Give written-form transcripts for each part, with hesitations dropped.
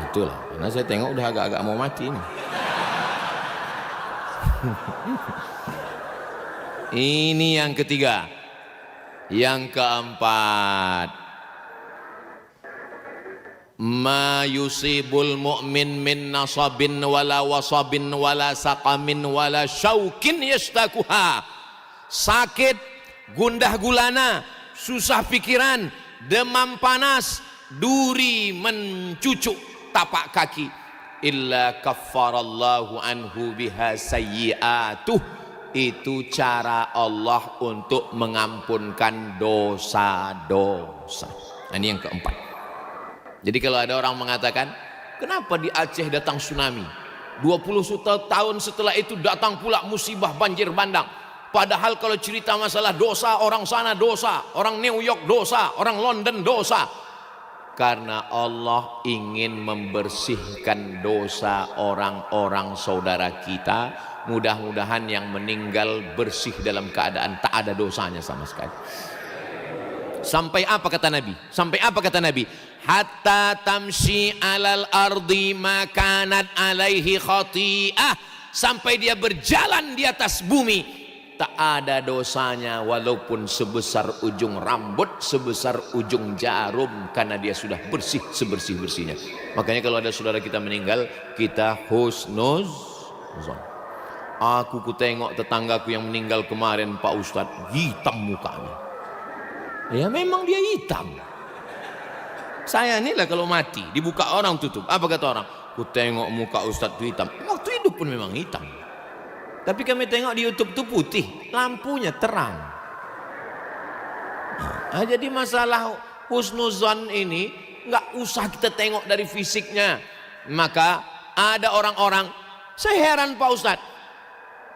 Itulah, karena saya tengok udah agak-agak mau mati ini. Ini yang ketiga. Yang keempat, ma yusibul mu'min min nasabin wala wasabin wala saqamin wala syaukin yastakuha. Sakit, gundah gulana, susah pikiran, demam panas, duri mencucuk tapak kaki, illa kaffarallahu anhu biha sayyi'atuh. Itu cara Allah untuk mengampunkan dosa-dosa. Ini yang keempat. Jadi kalau ada orang mengatakan, kenapa di Aceh datang tsunami, 20 tahun setelah itu datang pula musibah banjir bandang, padahal kalau cerita masalah dosa, orang sana dosa, orang New York dosa, orang London dosa. Karena Allah ingin membersihkan dosa orang-orang saudara kita. Mudah-mudahan yang meninggal bersih dalam keadaan tak ada dosanya sama sekali. Sampai apa kata Nabi? Sampai apa kata Nabi? Hatta tamshi alal ardi makanat alaihi khati'ah. Sampai dia berjalan di atas bumi, tak ada dosanya walaupun sebesar ujung rambut, sebesar ujung jarum, karena dia sudah bersih sebersih-bersihnya. Makanya kalau ada saudara kita meninggal, kita husnuzon. Aku tengok tetanggaku yang meninggal kemarin Pak Ustadz, hitam mukanya. Ya memang dia hitam. Saya inilah kalau mati dibuka orang tutup, apa kata orang? Ku tengok muka Ustadz itu hitam. Waktu hidup pun memang hitam. Tapi kami tengok di YouTube itu putih, lampunya terang. Nah, jadi masalah husnuzon ini nggak usah kita tengok dari fisiknya. Maka ada orang-orang, saya heran Pak Ustadz,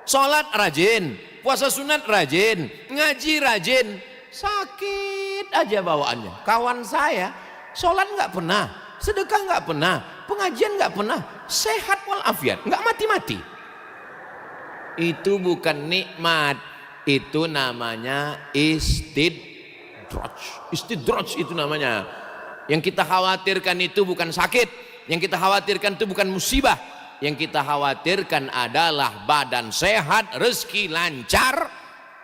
sholat rajin, puasa sunat rajin, ngaji rajin, sakit aja bawaannya. Kawan saya sholat nggak pernah, sedekah nggak pernah, pengajian nggak pernah, sehat walafiat, nggak mati-mati. Itu bukan nikmat, itu namanya istidraj. Istidraj itu namanya. Yang kita khawatirkan itu bukan sakit, yang kita khawatirkan itu bukan musibah. Yang kita khawatirkan adalah badan sehat, rezeki lancar,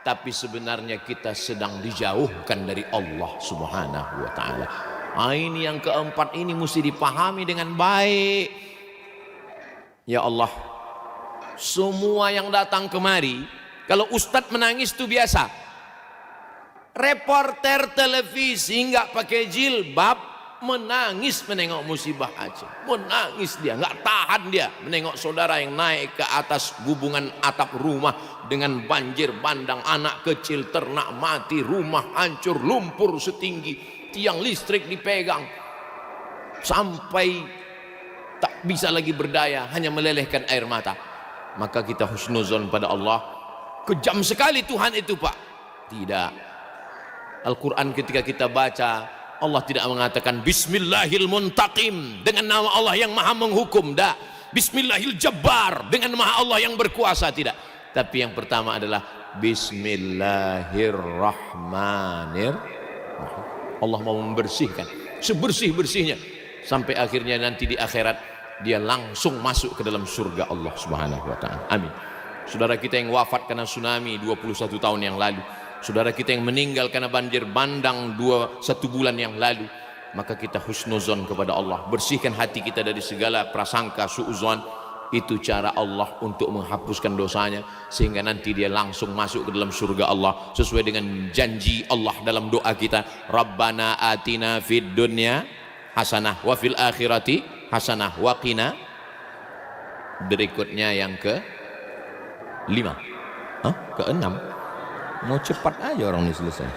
tapi sebenarnya kita sedang dijauhkan dari Allah Subhanahu wa taala. Ini yang keempat, ini mesti dipahami dengan baik. Ya Allah, semua yang datang kemari, kalau ustadz menangis itu biasa. Reporter televisi nggak pakai jilbab menangis menengok musibah Aceh, menangis dia, nggak tahan dia menengok saudara yang naik ke atas gubungan atap rumah dengan banjir bandang, anak kecil, ternak mati, rumah hancur, lumpur setinggi, tiang listrik dipegang, sampai tak bisa lagi berdaya, hanya melelehkan air mata. Maka kita husnuzon pada Allah. Kejam sekali Tuhan itu Pak. Tidak. Al-Quran ketika kita baca, Allah tidak mengatakan Bismillahil Muntaqim, dengan nama Allah yang maha menghukum. Tidak. Bismillahil Jabbar, dengan nama Allah yang berkuasa. Tidak. Tapi yang pertama adalah Bismillahirrahmanirrahim. Allah mau membersihkan sebersih-bersihnya, sampai akhirnya nanti di akhirat dia langsung masuk ke dalam surga Allah Subhanahu wa taala. Amin. Saudara kita yang wafat karena tsunami 21 tahun yang lalu, saudara kita yang meninggal karena banjir bandang 1 bulan yang lalu, maka kita husnuzon kepada Allah, bersihkan hati kita dari segala prasangka suuzon. Itu cara Allah untuk menghapuskan dosanya, sehingga nanti dia langsung masuk ke dalam surga Allah sesuai dengan janji Allah dalam doa kita, Rabbana atina fid dunya hasanah wa fil akhirati hasanah wa qina. Berikutnya yang ke 5, ke 6. Mau cepat aja orang ini selesai.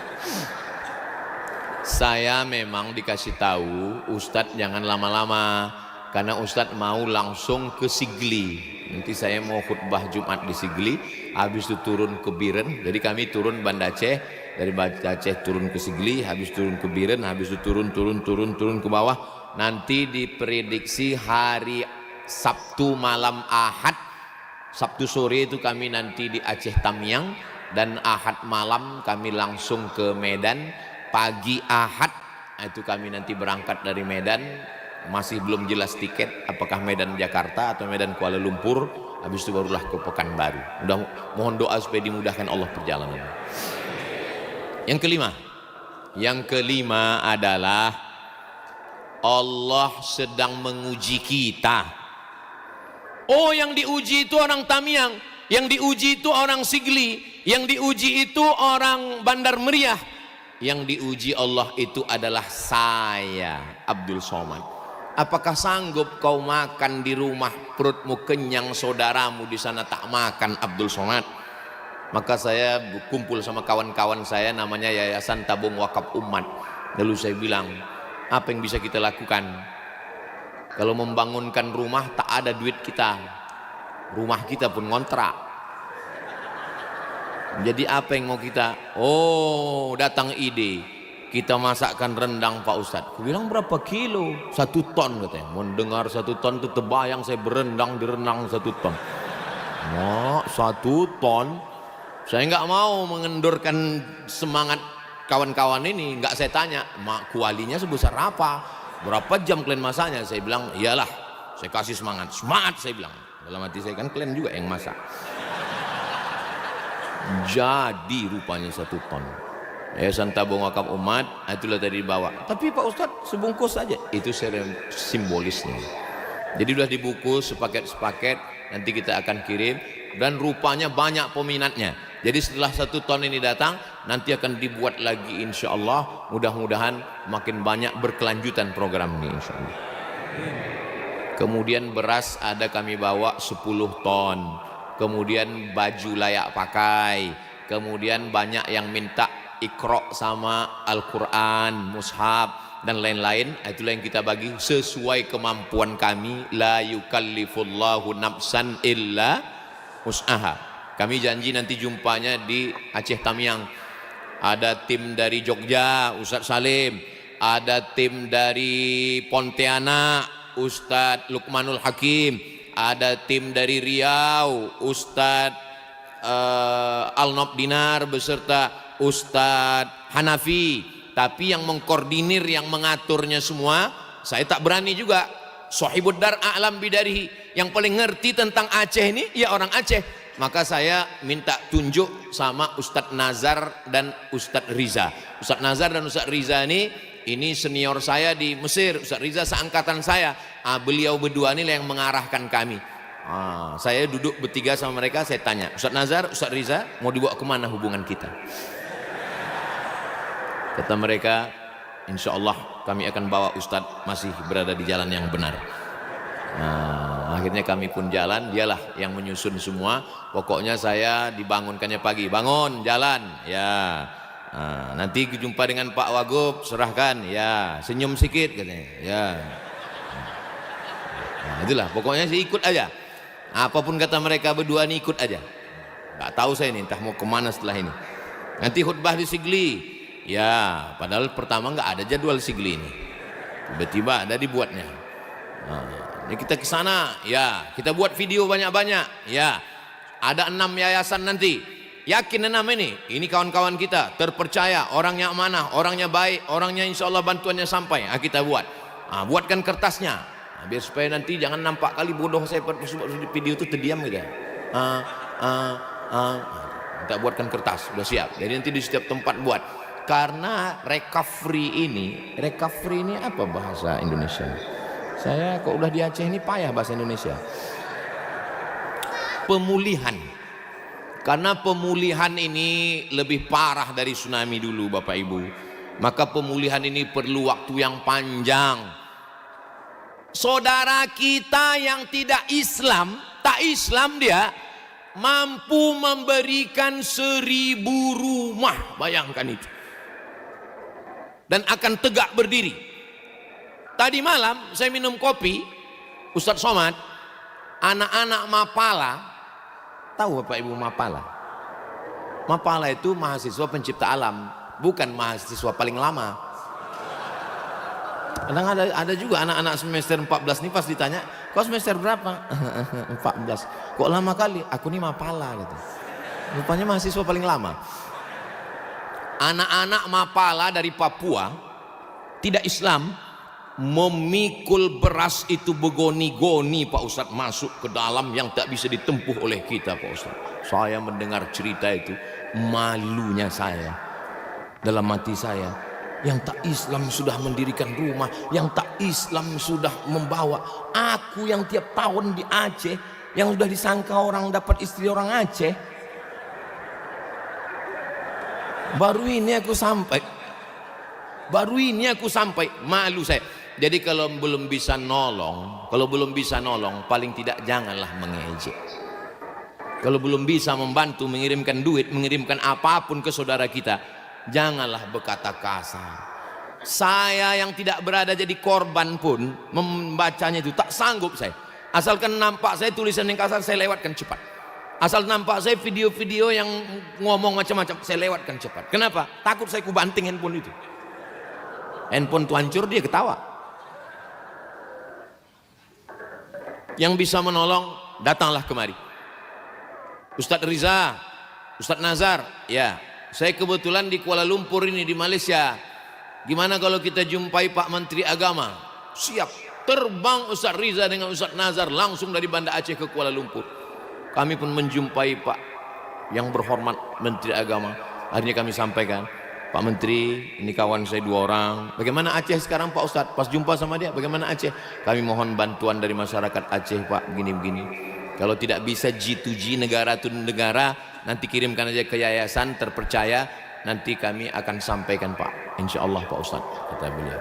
Saya memang dikasih tahu Ustadz jangan lama-lama, karena Ustadz mau langsung ke Sigli. Nanti saya mau khutbah Jumat di Sigli, habis itu turun ke Biren. Jadi kami turun Banda Aceh, dari Banda Aceh turun ke Sigli, habis turun ke Biren, habis itu turun ke bawah. Nanti diprediksi hari Sabtu malam Ahad, Sabtu sore itu kami nanti di Aceh Tamiang, dan Ahad malam kami langsung ke Medan. Pagi Ahad itu kami nanti berangkat dari Medan masih belum jelas tiket, apakah Medan Jakarta atau Medan Kuala Lumpur. Habis itu barulah ke Pekanbaru. Mohon doa supaya dimudahkan Allah perjalanan. Yang kelima adalah Allah sedang menguji kita. Oh, yang diuji itu orang Tamiang, yang diuji itu orang Sigli, yang diuji itu orang Bandar Meriah, yang diuji Allah itu adalah saya, Abdul Somad. Apakah sanggup kau makan di rumah, perutmu kenyang, saudaramu di sana tak makan, Abdul Somad? Maka saya kumpul sama kawan-kawan saya, namanya Yayasan Tabung Wakaf Umat. Lalu saya bilang, apa yang bisa kita lakukan? Kalau membangunkan rumah tak ada duit kita, rumah kita pun ngontrak. Jadi apa yang mau kita? Oh, datang ide, kita masakkan rendang Pak Ustadz. Aku bilang berapa kilo? 1 ton katanya. Mendengar 1 ton itu terbayang saya berendang di rendang 1 ton. Nah, 1 ton. Saya nggak mau mengendurkan semangat kawan-kawan ini. Nggak saya tanya, mak kualinya sebesar apa? Berapa jam kalian masaknya? Saya bilang, iyalah, saya kasih semangat. Semangat saya bilang. Dalam hati saya, kan kalian juga yang masak. Jadi rupanya 1 ton. Yayasan Tabung Wakaf Umat, itulah tadi dibawa. Tapi Pak Ustadz sebungkus saja. Itu simbolisnya. Jadi sudah dibungkus sepaket-sepaket, nanti kita akan kirim. Dan rupanya banyak peminatnya. Jadi setelah 1 ton ini datang, nanti akan dibuat lagi insya Allah. Mudah-mudahan makin banyak berkelanjutan program ini insya Allah. Kemudian beras ada kami bawa 10 ton. Kemudian baju layak pakai. Kemudian banyak yang minta Iqra sama Al-Quran, mushaf dan lain-lain. Itulah yang kita bagi sesuai kemampuan kami. La yukallifullahu nafsan illa wus'aha. Kami janji nanti jumpanya di Aceh Tamiang. Ada tim dari Jogja, Ustadz Salim. Ada tim dari Pontianak, Ustadz Lukmanul Hakim. Ada tim dari Riau, Ustadz Al-Nob Dinar beserta Ustadz Hanafi. Tapi yang mengkoordinir, yang mengaturnya semua, saya tak berani juga. Sohibud dar a'lam bidarihi, yang paling ngerti tentang Aceh ini ya orang Aceh. Maka saya minta tunjuk sama Ustadz Nazar dan Ustadz Riza. Ustadz Nazar dan Ustadz Riza ini senior saya di Mesir. Ustadz Riza seangkatan saya. Beliau berdua ini yang mengarahkan kami. Saya duduk bertiga sama mereka, saya tanya, Ustadz Nazar, Ustadz Riza, mau dibawa kemana hubungan kita? Kata mereka, insya Allah kami akan bawa Ustadz masih berada di jalan yang benar. Akhirnya kami pun jalan, dialah yang menyusun semua. Pokoknya saya dibangunkannya pagi, bangun, jalan, ya. Nanti jumpa dengan Pak Wagub, serahkan, ya. Senyum sikit katanya, ya. Itulah, pokoknya saya ikut aja. Apapun kata mereka berdua ini ikut aja. Gak tahu saya ini, entah mau kemana setelah ini. Nanti khutbah di Sigli. Ya, padahal pertama nggak ada jadwal Sigli ini. Tiba-tiba ada dibuatnya. Ini kita ke sana, ya. Kita buat video banyak-banyak, ya. Ada 6 yayasan nanti. Yakin 6 ini kawan-kawan kita terpercaya, orangnya amanah, orangnya baik, orangnya insya Allah bantuannya sampai. Kita buat. Buatkan kertasnya. Biar supaya nanti jangan nampak kali bodoh saya buat video itu terdiam gitu. Kita buatkan kertas, sudah siap. Jadi nanti di setiap tempat buat. Karena recovery ini apa bahasa Indonesia? Saya kok udah di Aceh ini payah bahasa Indonesia. Pemulihan. Karena pemulihan ini lebih parah dari tsunami dulu Bapak Ibu. Maka pemulihan ini perlu waktu yang panjang. Saudara kita yang tidak Islam, tak Islam dia, mampu memberikan 1000 rumah, bayangkan itu. Dan akan tegak berdiri. Tadi malam saya minum kopi, Ustadz Somad, anak-anak Mapala, tahu Bapak Ibu Mapala? Mapala itu mahasiswa pencipta alam, bukan mahasiswa paling lama. Kadang ada juga anak-anak semester 14 nih pas ditanya, kau semester berapa? 14. Kok lama kali? Aku nih Mapala gitu. Rupanya mahasiswa paling lama. Anak-anak Mapala dari Papua, tidak Islam, memikul beras itu begoni-goni Pak Ustadz, masuk ke dalam yang tak bisa ditempuh oleh kita Pak Ustadz. Saya mendengar cerita itu, malunya saya dalam hati saya. Yang tak Islam sudah mendirikan rumah, yang tak Islam sudah membawa. Aku yang tiap tahun di Aceh, yang sudah disangka orang dapat istri orang Aceh, baru ini aku sampai, malu saya. Jadi kalau belum bisa nolong, paling tidak janganlah mengejek. Kalau belum bisa membantu, mengirimkan duit, mengirimkan apapun ke saudara kita, janganlah berkata kasar. Saya yang tidak berada jadi korban pun membacanya itu tak sanggup saya. Asalkan nampak saya tulisan yang kasar, saya lewatkan cepat. Asal nampak saya video-video yang ngomong macam-macam, saya lewatkan cepat. Kenapa? Takut saya kubanting handphone itu. Handphone itu hancur, dia ketawa. Yang bisa menolong, datanglah kemari. Ustadz Riza, Ustadz Nazar, ya, saya kebetulan di Kuala Lumpur ini di Malaysia. Gimana kalau kita jumpai Pak Menteri Agama? Siap, terbang Ustadz Riza dengan Ustadz Nazar langsung dari Banda Aceh ke Kuala Lumpur. Kami pun menjumpai Pak yang berhormat Menteri Agama. Akhirnya kami sampaikan, Pak Menteri, ini kawan saya 2 orang. Bagaimana Aceh sekarang Pak Ustadz? Pas jumpa sama dia, bagaimana Aceh? Kami mohon bantuan dari masyarakat Aceh Pak, begini-begini. Kalau tidak bisa G2G, negara to negara, nanti kirimkan aja ke yayasan terpercaya, nanti kami akan sampaikan Pak. Insya Allah Pak Ustadz, kata beliau.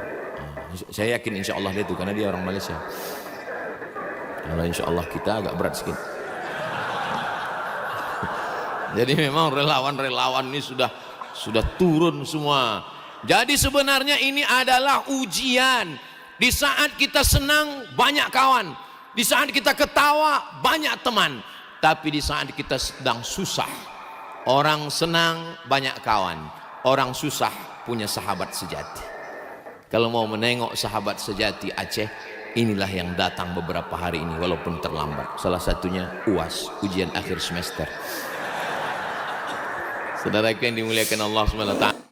Saya yakin insya Allah dia itu, karena dia orang Malaysia. Kalau insya Allah kita agak berat sedikit. Jadi memang relawan-relawan ini sudah turun semua. Jadi sebenarnya ini adalah ujian. Di saat kita senang banyak kawan, di saat kita ketawa banyak teman. Tapi di saat kita sedang susah, orang senang banyak kawan, orang susah punya sahabat sejati. Kalau mau menengok sahabat sejati Aceh, inilah yang datang beberapa hari ini walaupun terlambat. Salah satunya UAS, ujian akhir semester. Saudaraku yang dimuliakan Allah SWT.